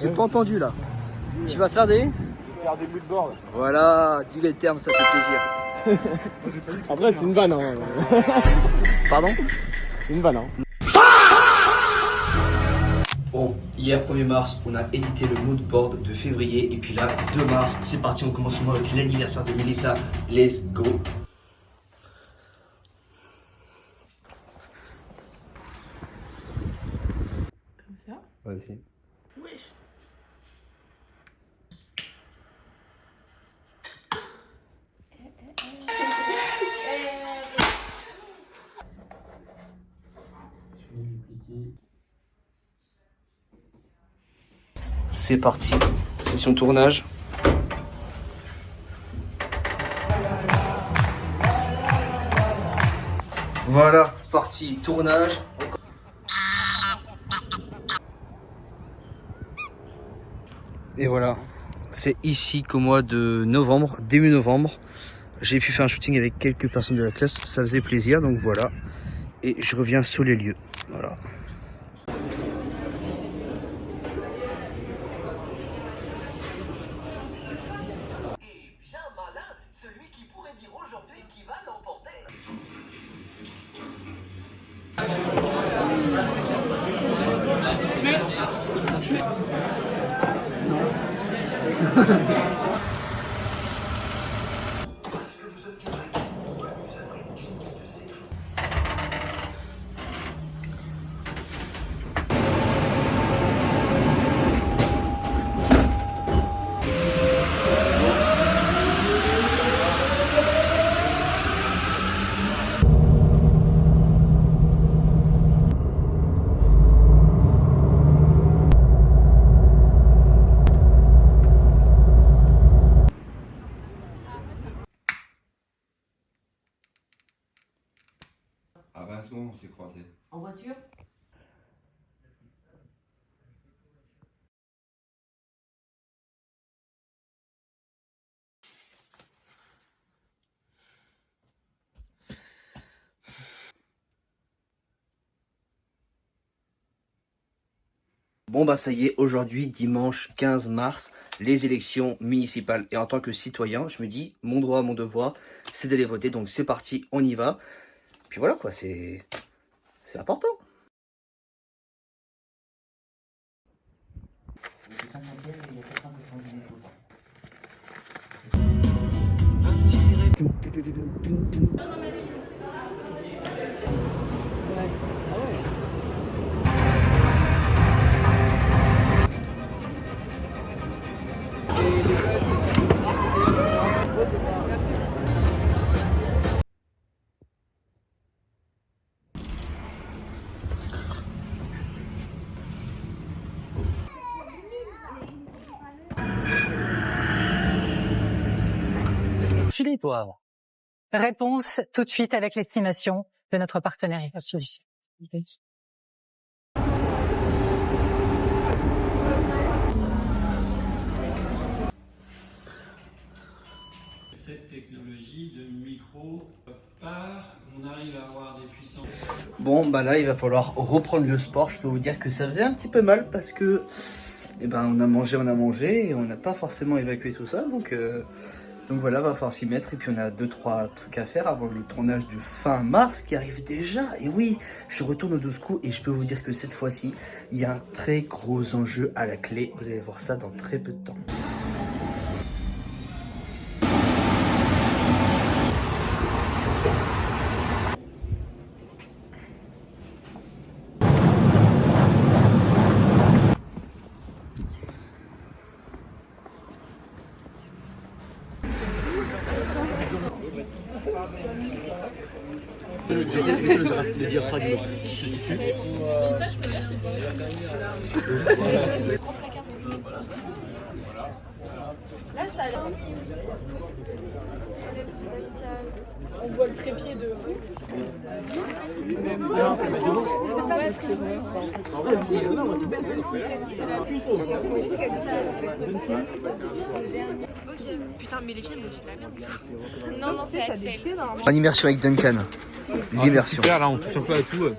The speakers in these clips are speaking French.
J'ai pas entendu là. Tu vas faire des... Faire des bouts de board. Voilà, dis les termes, ça fait plaisir. Après, c'est une vanne. Hein. Pardon? C'est une vanne. Hein. Bon, hier 1er mars, on a édité le mood board de février. Et puis là, 2 mars, c'est parti, on commence le mois avec l'anniversaire de Mélissa. Let's go. Comme ça. Vas-y. Wesh. C'est parti, session tournage. Voilà, c'est parti, tournage. Et voilà, c'est ici qu'au mois de novembre, début novembre, j'ai pu faire un shooting avec quelques personnes de la classe, ça faisait plaisir, donc voilà. Et je reviens sur les lieux, voilà. Celui qui pourrait dire aujourd'hui qui va l'emporter. Parce que vous êtes quelqu'un qui vous avez digne de ces jours. À Vincent, on s'est croisés. En voiture? Bon bah ça y est, aujourd'hui, dimanche 15 mars, les élections municipales. Et en tant que citoyen, je me dis, mon droit, mon devoir, c'est d'aller voter. Donc c'est parti, on y va. Puis voilà quoi, c'est important. Filet-toi. Réponse tout de suite avec l'estimation de notre partenaire. Celui-ci. Cette technologie de micro part, on arrive à avoir des puissances. Bon bah là, il va falloir reprendre le sport. Je peux vous dire que ça faisait un petit peu mal parce que eh ben, on a mangé et on n'a pas forcément évacué tout ça. Donc voilà, va falloir s'y mettre. Et puis on a 2-3 trucs à faire avant le tournage du fin mars qui arrive déjà. Et oui, je retourne au 12 coups et je peux vous dire que cette fois-ci, il y a un très gros enjeu à la clé. Vous allez voir ça dans très peu de temps. C'est le diaphragme qui se situe. Là, ça a l'air. On voit le trépied de fou. Putain, mais les films, on dit de la merde. Non, non, c'est Axel. En immersion avec Duncan. L'immersion. Super, là, on touche un peu à tout.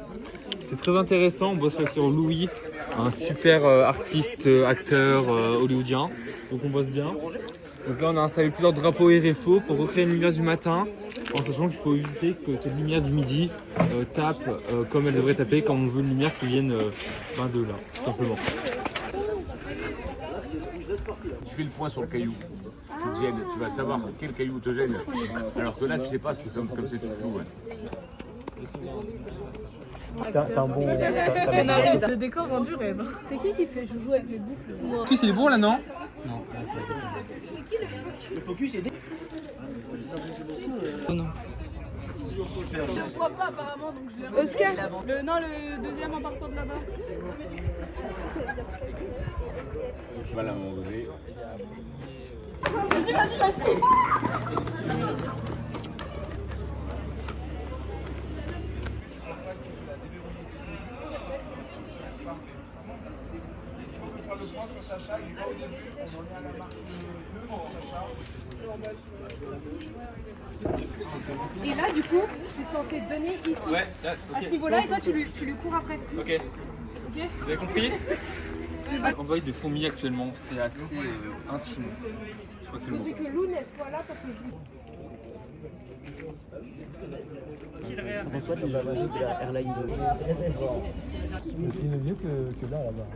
C'est très intéressant, on bosse sur Louis, un super artiste, acteur hollywoodien, donc on bosse bien. Donc là on a installé plusieurs drapeaux RFO pour recréer une lumière du matin, en sachant qu'il faut éviter que cette lumière du midi tape comme elle devrait taper quand on veut une lumière qui vienne de là, tout simplement. Tu fais le point sur le caillou qui te gêne, tu vas savoir quel caillou te gêne, alors que là tu sais pas, c'est comme c'est tout flou. Ouais. T'as un bon. Le décor rendu rêve. C'est qui fait joujou avec les boucles? Le focus il est bon là non? Le focus est. Je ne vois pas apparemment, donc je l'ai. Oscar. Le deuxième en partant de là-bas. Voilà, à un moment donné. Et là, du coup, je suis censée donner ici, Ouais, là, à ce niveau-là, et toi, tu lui cours après. Ok. Vous avez compris? On voit des fourmis actuellement, c'est assez intime. Je crois que c'est le mot. Je dis que Loun, elle soit là parce que Je pense pas que la valeur de la airline de. Il filme mieux que là, là-bas.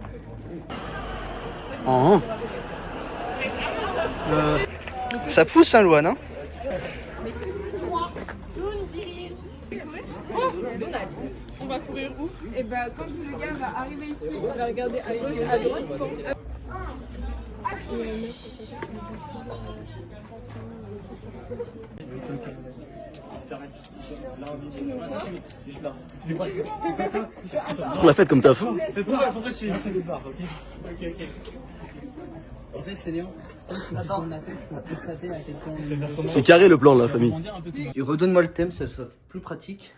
Oh. Ça pousse, hein, Loane, hein? On va courir où? Et ben quand le gars va arriver ici, il va regarder à gauche, à droite. Pour la fête comme t'as fait. C'est carré le plan, la famille. Et redonne-moi le thème, ça sera plus pratique.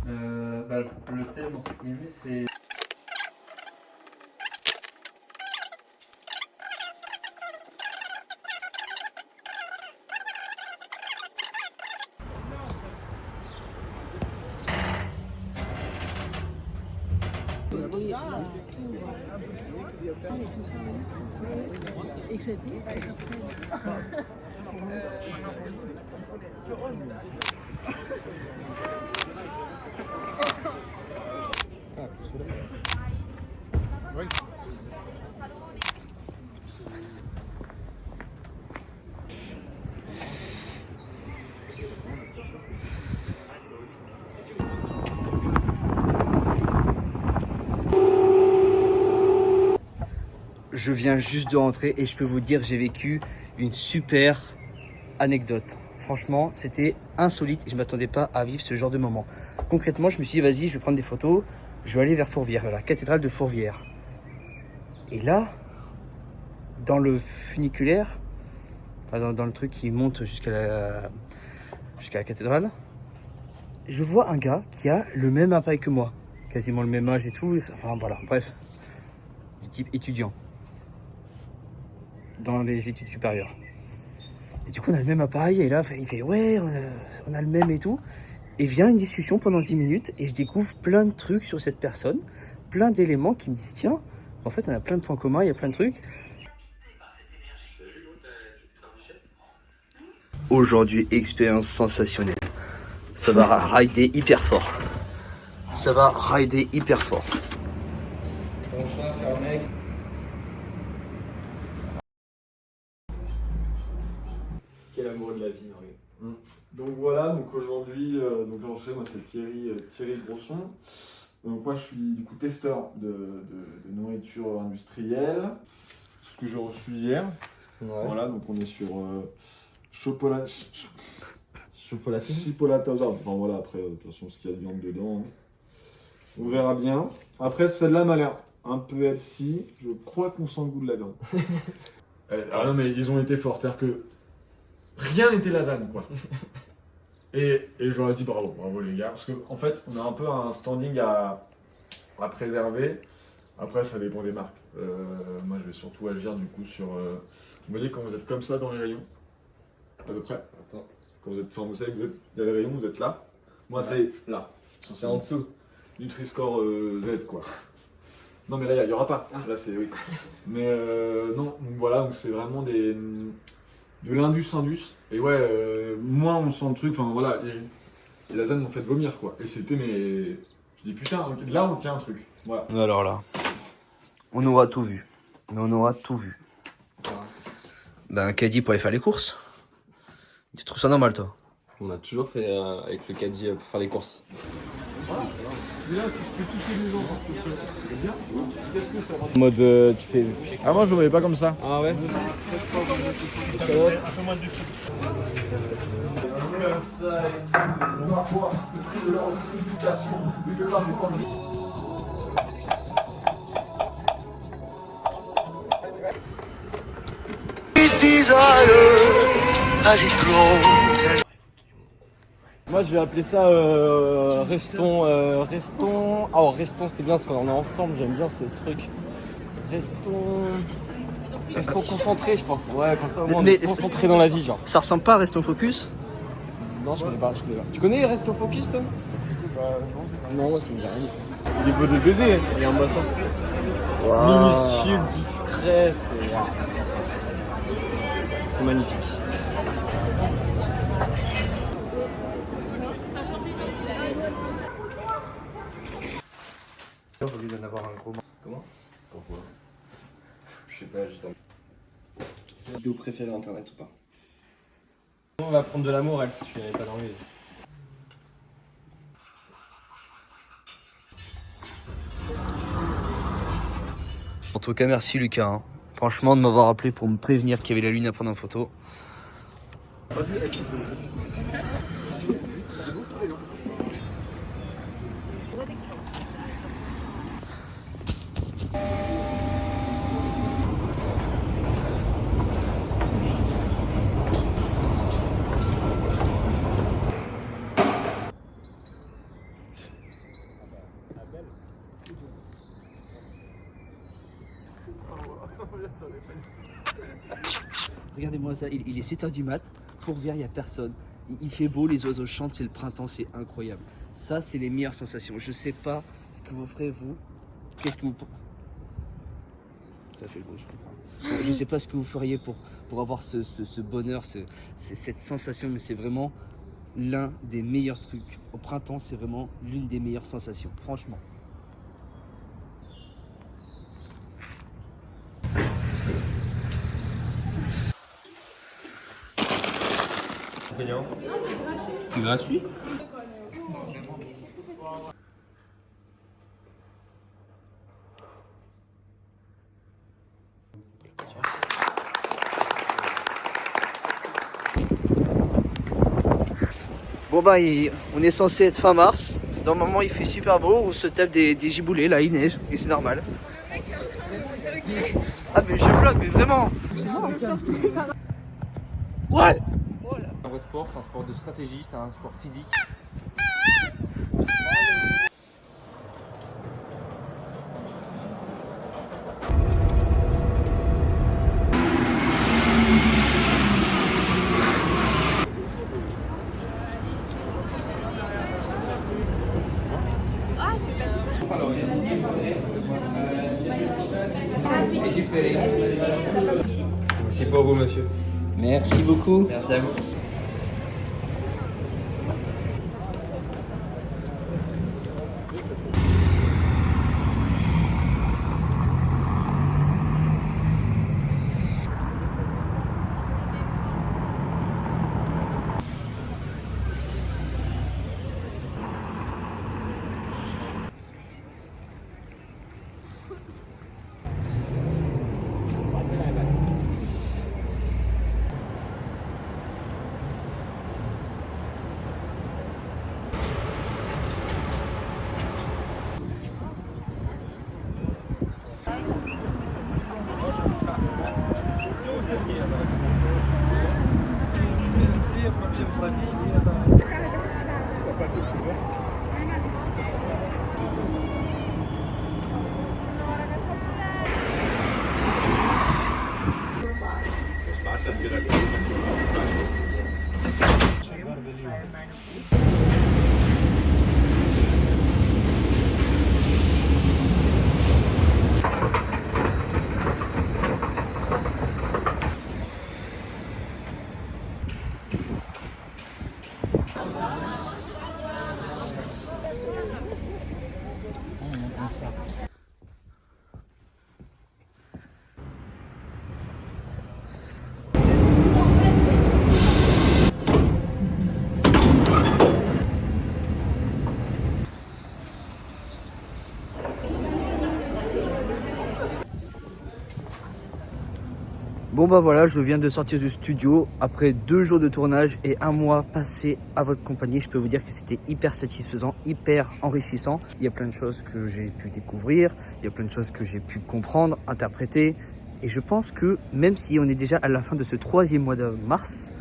Le thème, entre guillemets, c'est... Je viens juste de rentrer et je peux vous dire, j'ai vécu une super anecdote. Franchement, c'était insolite et je ne m'attendais pas à vivre ce genre de moment. Concrètement, je me suis dit, vas-y, je vais prendre des photos, je vais aller vers Fourvière, vers la cathédrale de Fourvière. Et là, dans le funiculaire, enfin dans le truc qui monte jusqu'à la cathédrale, je vois un gars qui a le même appareil que moi, quasiment le même âge et tout, enfin voilà, bref, du type étudiant, dans les études supérieures. Et du coup, on a le même appareil, et là, il fait ouais, on a le même et tout. Et vient une discussion pendant 10 minutes, et je découvre plein de trucs sur cette personne, plein d'éléments qui me disent tiens, en fait, on a plein de points communs, il y a plein de trucs. Aujourd'hui, expérience sensationnelle. Ça va rider hyper fort. Ça va rider hyper fort. Quel amoureux de la vie, Henri. Donc voilà, donc aujourd'hui, moi c'est Thierry Grosson. Donc moi je suis du coup testeur de nourriture industrielle. Ce que j'ai reçu hier. Ouais. Voilà, donc on est sur chipolata. Enfin voilà, après de toute façon ce qu'il y a de viande dedans, on verra bien. Après celle-là m'a l'air un peu healthy. Je crois qu'on sent le goût de la viande. Ah non mais ils ont été forts, c'est-à-dire que rien n'était lasagne, quoi. Et je leur ai dit bravo les gars, parce qu'en fait, on a un peu un standing à préserver. Après, ça dépend des marques. Moi, je vais surtout agir du coup sur... Vous voyez, quand vous êtes comme ça dans les rayons, à peu près. Attends. Quand vous êtes... Enfin, vous savez que il y a les rayons, vous êtes là. Moi, c'est là. C'est en dessous. Nutri-Score Z, quoi. Non, mais là, il n'y aura pas. Là, c'est oui. Mais non, donc voilà, donc c'est vraiment de l'indus. Et ouais, moins on sent le truc, enfin voilà, et la ZAN m'ont fait vomir, quoi. Et c'était, mais. Je dis putain, là, on tient un truc. Voilà. Alors là, on aura tout vu. Mais on aura tout vu. Ben, caddie pour aller faire les courses. Tu trouves ça normal, toi? On a toujours fait avec le caddie pour faire les courses. Là, si je peux toucher les gens parce que c'est bien. Qu'est-ce que ça rend? En mode, tu fais. Ah, moi, je ne voyais pas comme ça. Ah ouais. Moi je vais appeler ça restons. Oh restons c'est bien parce qu'on est ensemble, j'aime bien ces trucs. Restons concentrés je pense. Ouais comme ça au moins on est concentrés dans la vie genre. Ça ressemble pas à Restons Focus? Non je connais pas. Tu connais Resto Focus toi? Non moi ça me dit rien. Il est beau de baiser, regarde-moi ça. Wow. Minutieux, discret, c'est magnifique. Au lieu d'en avoir un gros. Comment? Pourquoi? Je sais pas, j'ai ton vidéo préférée internet ou pas? On va prendre de l'amour elle si tu n'avais pas d'envie. En tout cas, merci Lucas. Hein. Franchement, de m'avoir appelé pour me prévenir qu'il y avait la lune à prendre en photo. Regardez-moi ça, il est 7h du mat, Fourvière, il n'y a personne. Il fait beau, les oiseaux chantent, c'est le printemps, c'est incroyable. Ça, c'est les meilleures sensations. Je sais pas ce que vous ferez, vous. Qu'est-ce que vous... Ça fait le bruit, je comprends. Je sais pas ce que vous feriez pour avoir ce bonheur, cette sensation, mais c'est vraiment l'un des meilleurs trucs. Au printemps, c'est vraiment l'une des meilleures sensations, franchement. C'est gratuit? Bon bah, on est censé être fin mars. Normalement, il fait super beau, on se tape des giboulées, là, il neige, et c'est normal. Ah mais je vlog, mais vraiment. Ouais. Un vrai sport, c'est un sport de stratégie, c'est un sport physique. C'est pour vous monsieur. Merci beaucoup. Merci à vous. Bon bah voilà, je viens de sortir du studio après 2 jours de tournage et 1 mois passé à votre compagnie. Je peux vous dire que c'était hyper satisfaisant, hyper enrichissant. Il y a plein de choses que j'ai pu découvrir, il y a plein de choses que j'ai pu comprendre, interpréter. Et je pense que même si on est déjà à la fin de ce 3e mois de mars,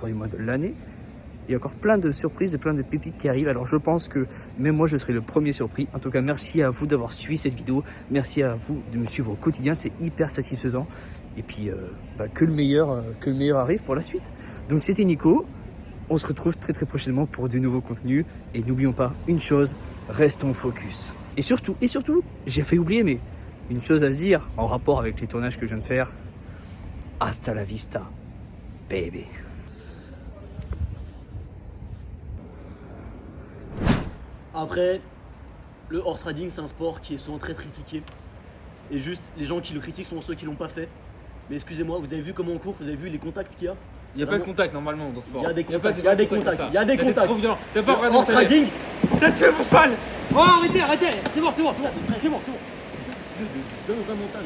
3e mois de l'année, il y a encore plein de surprises et plein de pépites qui arrivent. Alors je pense que même moi je serai le premier surpris. En tout cas, merci à vous d'avoir suivi cette vidéo. Merci à vous de me suivre au quotidien, c'est hyper satisfaisant. Et puis que le meilleur arrive pour la suite. Donc c'était Nico. On se retrouve très prochainement pour de nouveaux contenus. Et n'oublions pas une chose, restons focus. Et surtout, j'ai failli oublier, mais une chose à se dire en rapport avec les tournages que je viens de faire. Hasta la vista, baby. Après, le horse riding, c'est un sport qui est souvent très critiqué. Et juste, les gens qui le critiquent sont ceux qui l'ont pas fait. Mais excusez-moi, vous avez vu comment on court, vous avez vu les contacts qu'il y a? Il n'y a pas de contact normalement dans ce sport. Il y a des contacts, il y a des contacts, il y a des contacts. T'es trop violent. T'as pas regardé horse riding. T'as tué mon cheval. Oh arrêtez, c'est bon. C'est bon. Zinzin mental.